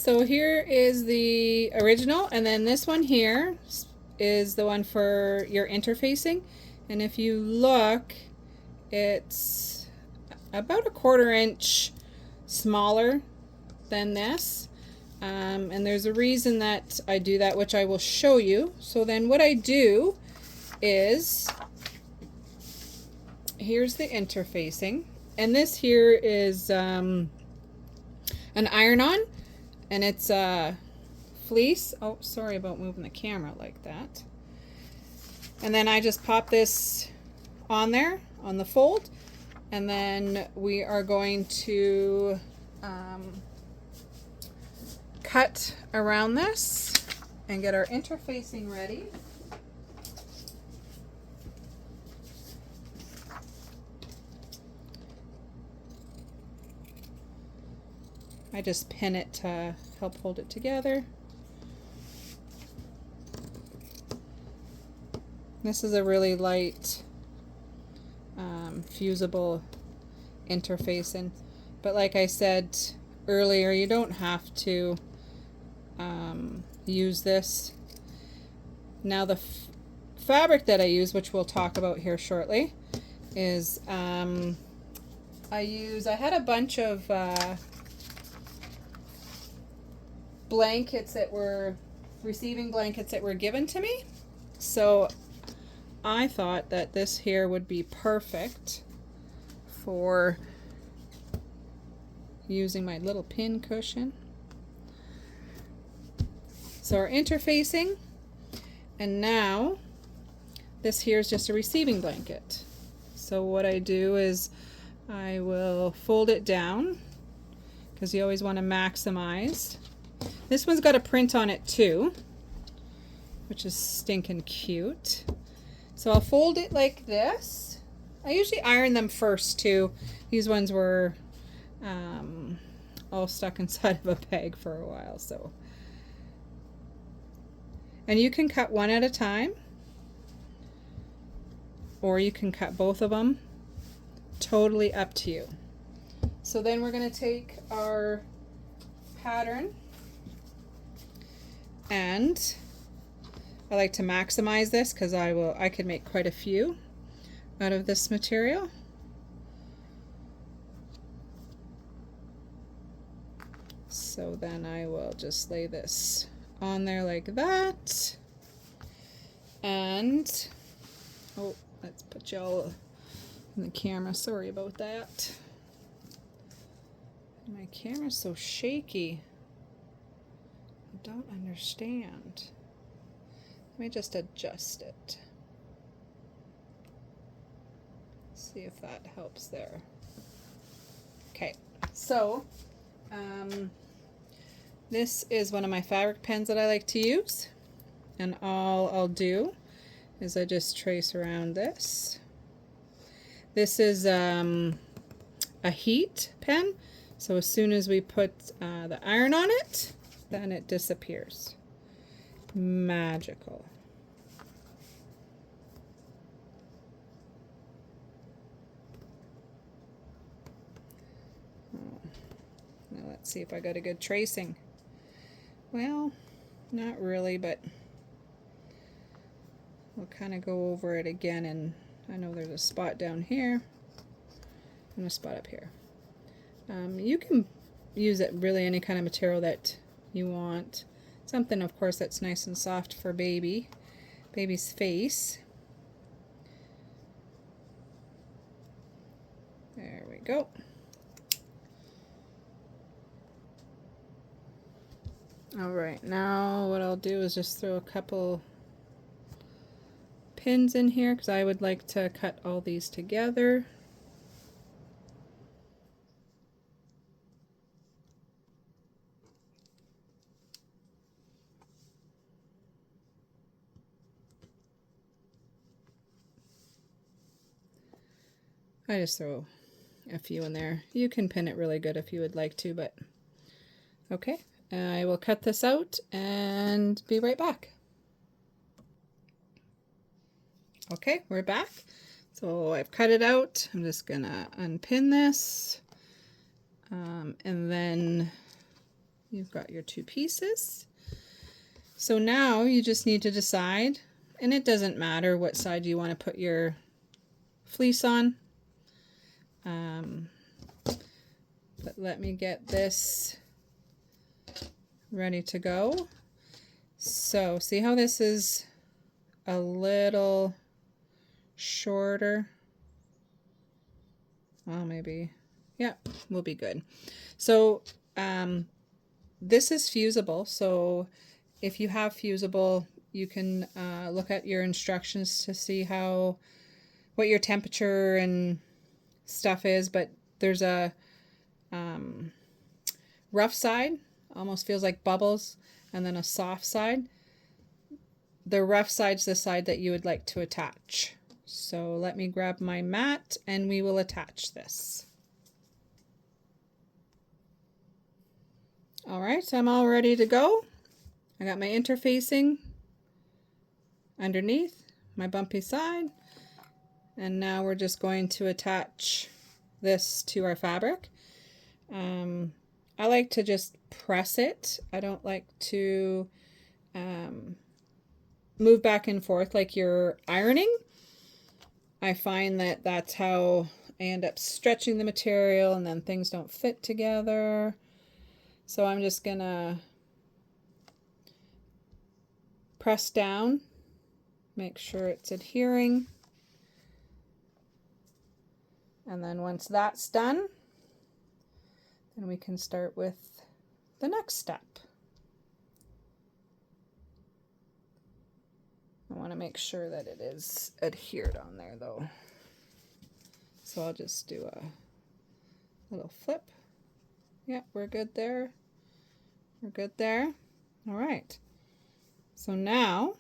So here is the original, and then this one here is the one for your interfacing. And if you look, it's about a 1/4 inch smaller than this. And there's a reason that I do that, which I will show you. So then what I do is, here's the interfacing, and this here is an iron-on, and it's a fleece. Oh, sorry about moving the camera like that. And then I just pop this on there on the fold, and then we are going to cut around this and get our interfacing ready. I just pin it to help hold it together. This is a really light fusible interfacing, but like I said earlier, you don't have to use this. Now the fabric that I use, which we'll talk about here shortly, is I had a bunch of blankets that were receiving blankets that were given to me, so I thought that this here would be perfect for using my little pin cushion. So our interfacing, and now this here is just a receiving blanket. So what I do is I will fold it down, because you always want to maximize. This one's got a print on it too, which is stinking cute. So I'll fold it like this. I usually iron them first too. These ones were all stuck inside of a bag for a while, so. And you can cut one at a time, or you can cut both of them. Totally up to you. So then we're going to take our pattern, and I like to maximize this because I could make quite a few out of this material. So then I will just lay this on there like that, and oh, let's put y'all in the camera. Sorry about that. My camera's so shaky. I don't understand. Let me just adjust it. See if that helps there. Okay, so this is one of my fabric pens that I like to use, and all I'll do is I just trace around this. This is a heat pen, so as soon as we put the iron on it, then it disappears. Magical. Now let's see if I got a good tracing. Well, not really, but we'll kind of go over it again, and I know there's a spot down here and a spot up here. You can use it really any kind of material that you want. Something, of course, that's nice and soft for baby's face. There we go. Alright, now what I'll do is just throw a couple pins in here, because I would like to cut all these together. I just throw a few in there. You can pin it really good if you would like to, but okay. I will cut this out and be right back. Okay, we're back. So I've cut it out. I'm just gonna unpin this, and then you've got your 2 pieces. So now you just need to decide, and it doesn't matter what side you want to put your fleece on. But let me get this ready to go. So see how this is a little shorter? Well, maybe, yeah, we'll be good. So this is fusible. So if you have fusible, you can look at your instructions to see what your temperature and stuff is. But there's a rough side, almost feels like bubbles, and then a soft side. The rough side's the side that you would like to attach. So let me grab my mat and we will attach this. All right, I'm all ready to go. I got my interfacing underneath, my bumpy side, and now we're just going to attach this to our fabric. I like to just press it. I don't like to move back and forth like you're ironing. I find that that's how I end up stretching the material and then things don't fit together. So I'm just gonna press down, make sure it's adhering. And then once that's done, then we can start with the next step. I want to make sure that it is adhered on there though. So I'll just do a little flip. Yeah, we're good there. We're good there. All right. So now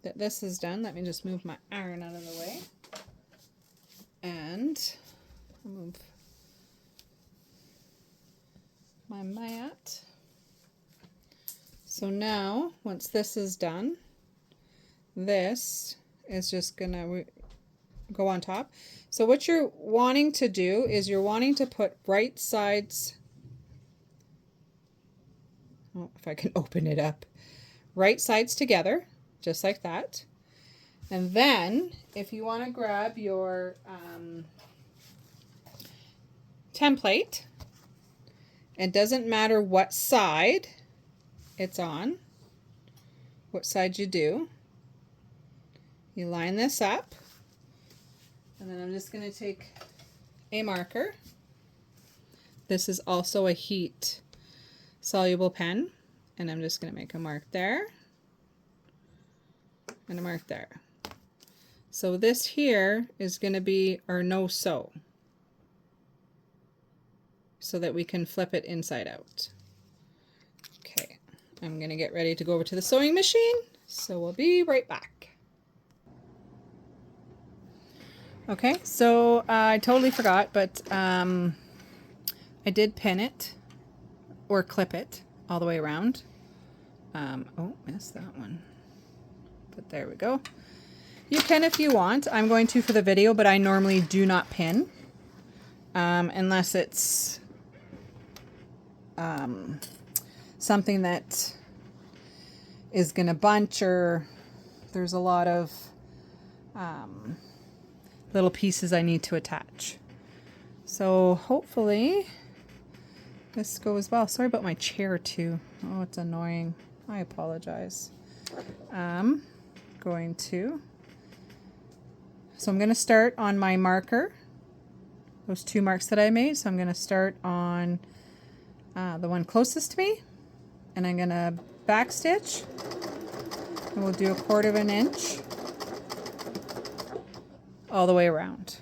that this is done, let me just move my iron out of the way. And I'll move my mat. So now, once this is done, this is just gonna go on top. So what you're wanting to do is you're wanting to put right sides, oh, if I can open it up, right sides together, just like that. And then if you want to grab your template, it doesn't matter what side it's on, what side you do. You line this up, and then I'm just going to take a marker. This is also a heat soluble pen, and I'm just going to make a mark there and a mark there. So this here is going to be our no-sew, so that we can flip it inside out. Okay, I'm going to get ready to go over to the sewing machine, so we'll be right back. Okay, so I totally forgot, but I did pin it or clip it all the way around. Oh, missed that one. But there we go. You can if you want. I'm going to for the video, but I normally do not pin unless it's something that is going to bunch, or there's a lot of little pieces I need to attach. So hopefully this goes well. Sorry about my chair too. Oh, it's annoying. I apologize. So I'm going to start on my marker, those 2 marks that I made. So I'm going to start on the one closest to me, and I'm going to back stitch, and we'll do 1/4 inch all the way around.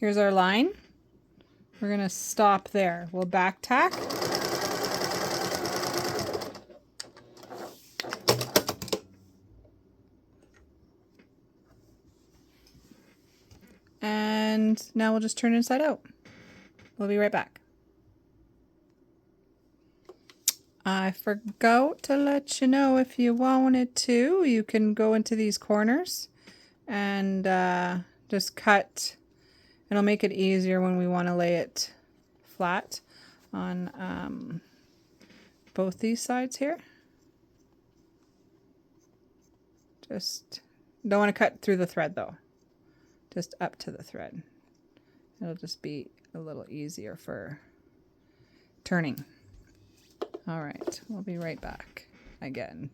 Here's our line. We're going to stop there. We'll back tack. And now we'll just turn inside out. We'll be right back. I forgot to let you know, if you wanted to, you can go into these corners and just cut. It'll make it easier when we want to lay it flat on both these sides here. Just don't want to cut through the thread though, just up to the thread. It'll just be a little easier for turning. All right, we'll be right back again.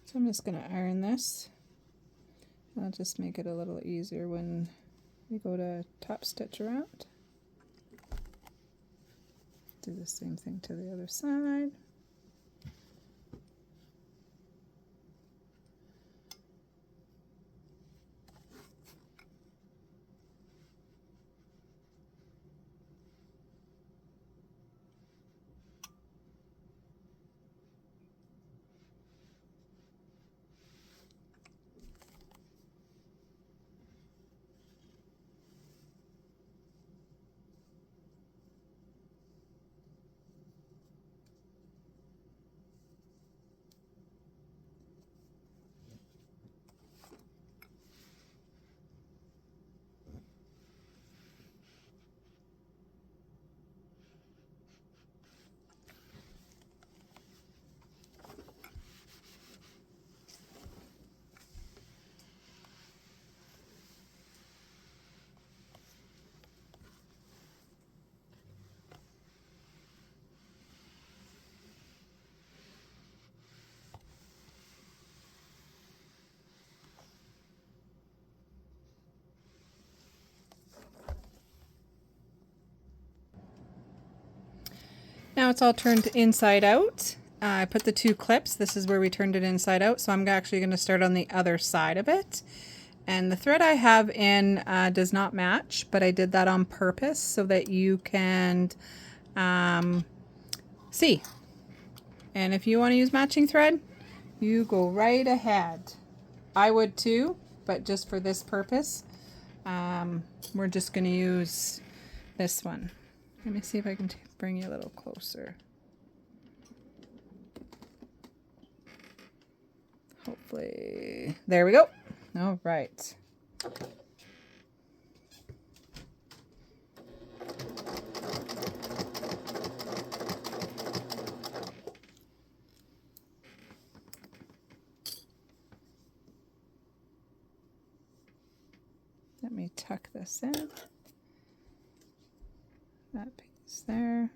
So I'm just going to iron this. I'll just make it a little easier when we go to top stitch around. Do the same thing to the other side. Now it's all turned inside out. I put the two clips. This is where we turned it inside out. So I'm actually going to start on the other side of it. And the thread I have in does not match, but I did that on purpose so that you can see. And if you want to use matching thread, you go right ahead. I would too, but just for this purpose, we're just going to use this one. Let me see if I can bring you a little closer. Hopefully, there we go. All right. Let me tuck this in. That piece there.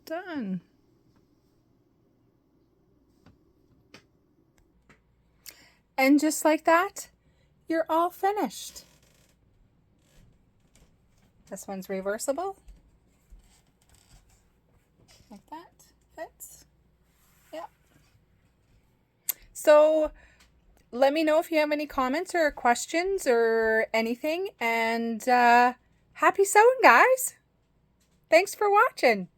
done. And just like that, you're all finished. This one's reversible. Like that. Fits. Yep. So let me know if you have any comments or questions or anything. And happy sewing, guys. Thanks for watching.